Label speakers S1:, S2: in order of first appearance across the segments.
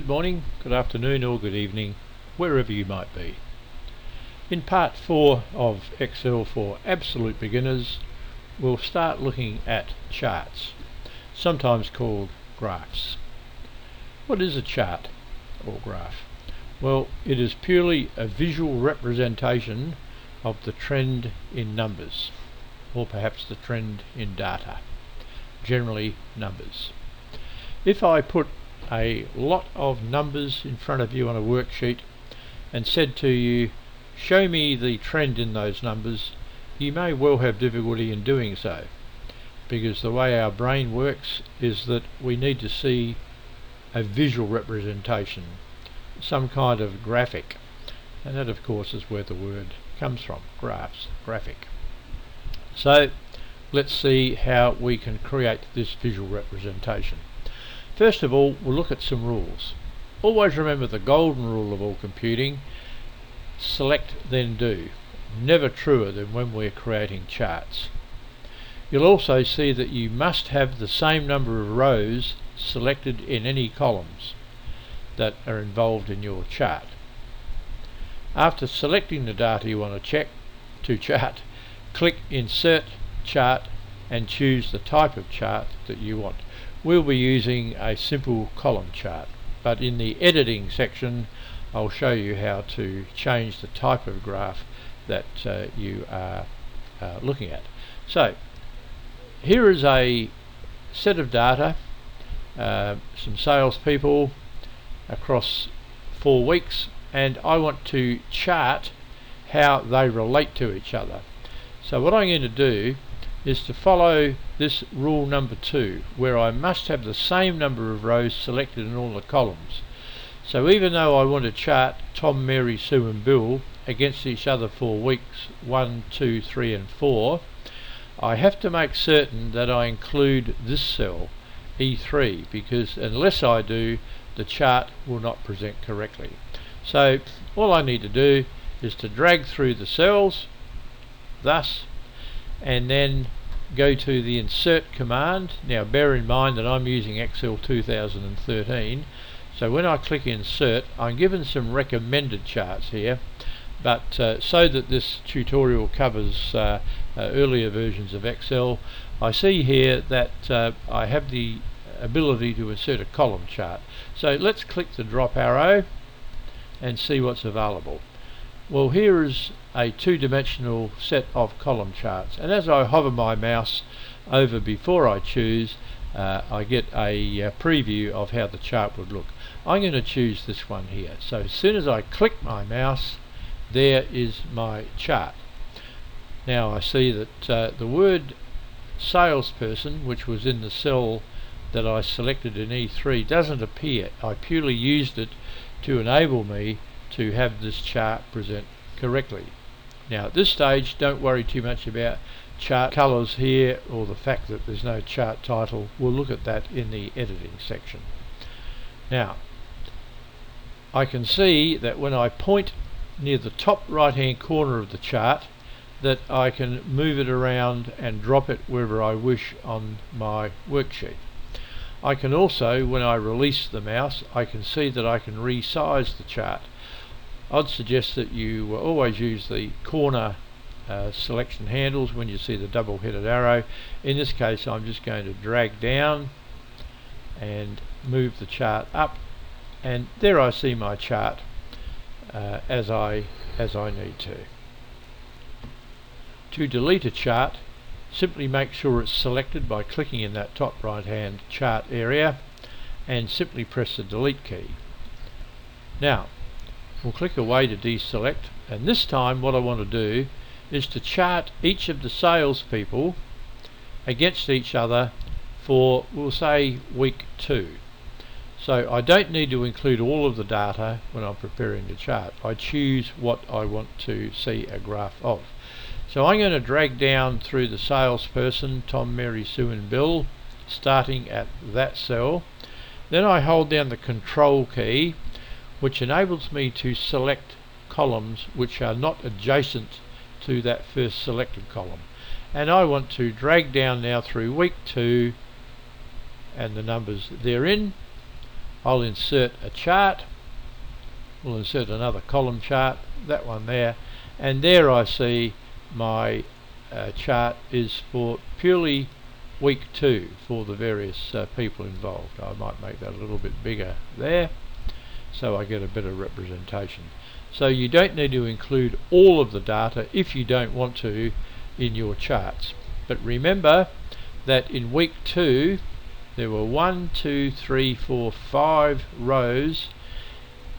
S1: morning, good afternoon or good evening, wherever you might be. In part 4 of Excel for absolute beginners, we'll start looking at charts, sometimes called graphs. What is a chart or graph? Well, it is purely a visual representation of the trend in numbers, or perhaps the trend in data, generally numbers. If I put a lot of numbers in front of you on a worksheet and said to you, show me the trend in those numbers, you may well have difficulty in doing so, because the way our brain works is that we need to see a visual representation, some kind of graphic, and that of course is where the word comes from, graphs, graphic. So let's see how we can create this visual representation. First of all, we'll look at some rules. Always remember the golden rule of all computing: select then do. Never truer than when we're creating charts. You'll also see that you must have the same number of rows selected in any columns that are involved in your chart. After selecting the data you want to chart, click Insert Chart and choose the type of chart that you want. We'll be using a simple column chart, but in the editing section I'll show you how to change the type of graph that you are looking at. So here is a set of data, some salespeople across 4 weeks, and I want to chart how they relate to each other. So what I'm going to do is to follow this rule number 2, where I must have the same number of rows selected in all the columns. So even though I want to chart Tom, Mary, Sue and Bill against each other for weeks 1, 2, 3 and 4, I have to make certain that I include this cell, E3, because unless I do, the chart will not present correctly. So all I need to do is to drag through the cells, thus, and then go to the insert command. Now bear in mind that I'm using Excel 2013, so when I click insert I'm given some recommended charts here, but so that this tutorial covers earlier versions of Excel, I see here that I have the ability to insert a column chart. So let's click the drop arrow and see what's available. Well, here is a 2-dimensional set of column charts, and as I hover my mouse over before I choose, I get a preview of how the chart would look. I'm going to choose this one here. So as soon as I click my mouse, there is my chart. Now I see that the word salesperson, which was in the cell that I selected in E3, doesn't appear. I purely used it to enable me to have this chart present correctly. Now at this stage, don't worry too much about chart colors here or the fact that there's no chart title. We'll look at that in the editing section. Now I can see that when I point near the top right hand corner of the chart, that I can move it around and drop it wherever I wish on my worksheet. I can also, when I release the mouse, I can see that I can resize the chart. I'd suggest that you always use the corner selection handles when you see the double-headed arrow. In this case I'm just going to drag down and move the chart up, and there I see my chart as I need to. To delete a chart, simply make sure it's selected by clicking in that top right hand chart area and simply press the delete key. Now we'll click away to deselect, and this time what I want to do is to chart each of the salespeople against each other for, we'll say, week 2. So I don't need to include all of the data when I'm preparing the chart. I choose what I want to see a graph of. So I'm going to drag down through the salesperson, Tom, Mary, Sue and Bill, starting at that cell. Then I hold down the control key, which enables me to select columns which are not adjacent to that first selected column. And I want to drag down now through week 2 and the numbers therein, I'll insert a chart. We'll insert another column chart, that one there, and there I see my chart is for purely week 2 for the various people involved. I might make that a little bit bigger there so I get a better representation. So you don't need to include all of the data if you don't want to in your charts. But remember that in week 2 there were 1, 2, 3, 4, 5 rows,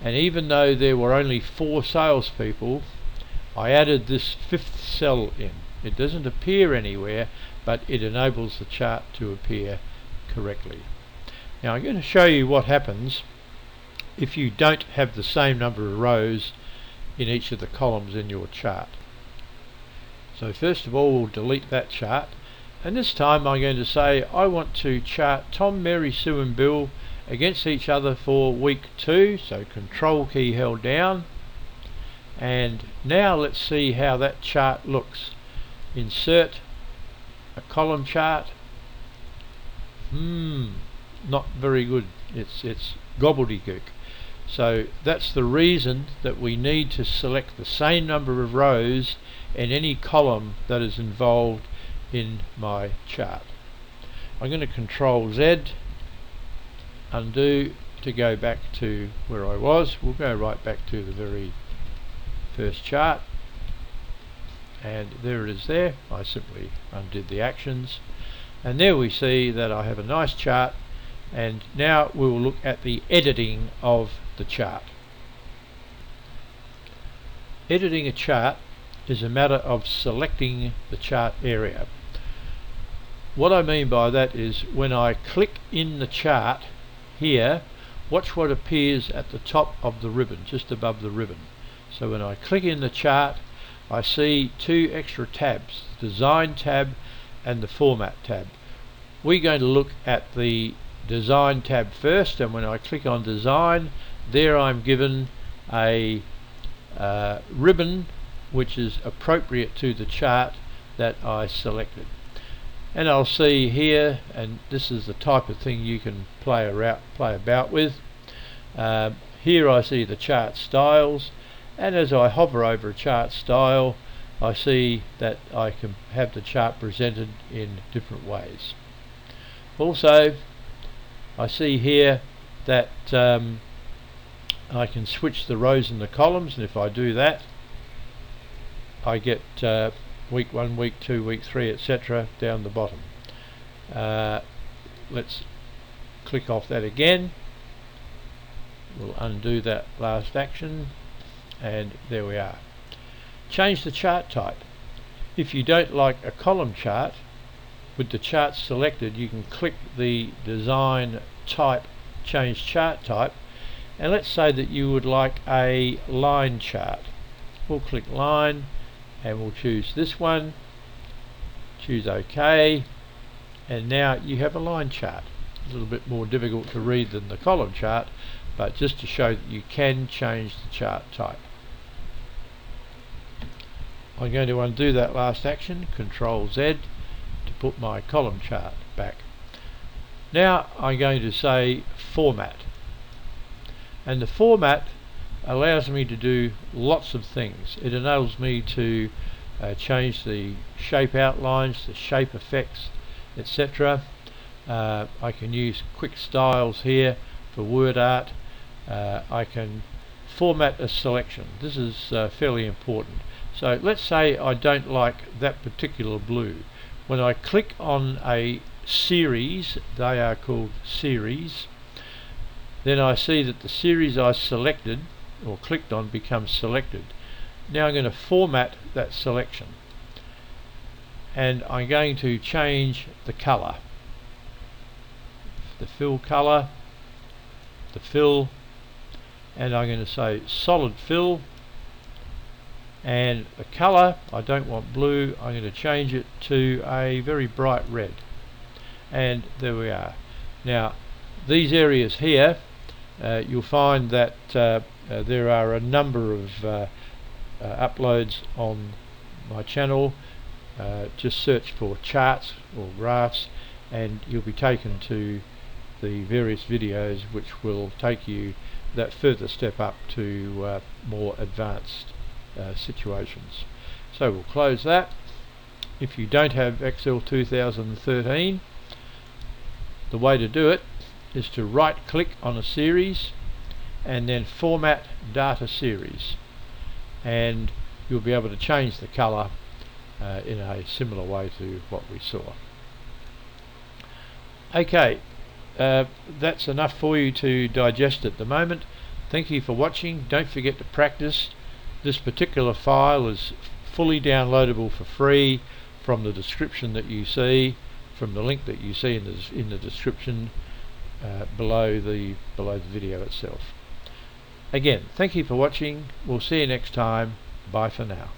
S1: and even though there were only 4 salespeople, I added this 5th cell in. It doesn't appear anywhere, but it enables the chart to appear correctly. Now I'm going to show you what happens if you don't have the same number of rows in each of the columns in your chart. So first of all, we'll delete that chart, and this time I'm going to say I want to chart Tom, Mary, Sue and Bill against each other for week 2, so control key held down, and now let's see how that chart looks. Insert a column chart. Not very good. It's gobbledygook. So that's the reason that we need to select the same number of rows in any column that is involved in my chart. I'm going to control Z, undo to go back to where I was. We'll go right back to the very first chart, and there it is there. I simply undid the actions, and there we see that I have a nice chart. And now we will look at the editing of the chart. Editing a chart is a matter of selecting the chart area. What I mean by that is when I click in the chart here, watch what appears at the top of the ribbon, just above the ribbon. So when I click in the chart, I see 2 extra tabs, the Design tab and the Format tab. We're going to look at the Design tab first, and when I click on Design, there I'm given a ribbon which is appropriate to the chart that I selected. And I'll see here, and this is the type of thing you can play about with. Here I see the chart styles, and as I hover over a chart style, I see that I can have the chart presented in different ways. Also, I see here that I can switch the rows and the columns, and if I do that, I get week 1, week 2, week 3, etc. down the bottom. Let's click off that again. We'll undo that last action, and there we are. Change the chart type. If you don't like a column chart, with the chart selected, you can click the Design type, change chart type, and let's say that you would like a line chart. We'll click line, and we'll choose this one, choose OK, and now you have a line chart. A little bit more difficult to read than the column chart, but just to show that you can change the chart type. I'm going to undo that last action, Control Z, to put my column chart back. Now I'm going to say Format, and the format allows me to do lots of things. It enables me to change the shape outlines, the shape effects, etc. I can use quick styles here for word art. I can format a selection. This is fairly important. So let's say I don't like that particular blue. When I click on a series, they are called series, then I see that the series I selected or clicked on becomes selected. Now I'm going to format that selection, and I'm going to change the color, the fill color, the fill, and I'm going to say solid fill, and the color, I don't want blue, I'm going to change it to a very bright red, and there we are. Now these areas here, you'll find that there are a number of uploads on my channel. Just search for charts or graphs and you'll be taken to the various videos which will take you that further step up to more advanced situations. So we'll close that. If you don't have Excel 2013, the way to do it is to right click on a series and then format data series, and you'll be able to change the color in a similar way to what we saw. Okay, that's enough for you to digest at the moment. Thank you for watching. Don't forget to practice. This particular file is fully downloadable for free from the description that you see, from the link that you see in the description below the video itself. Again, thank you for watching. We'll see you next time. Bye for now.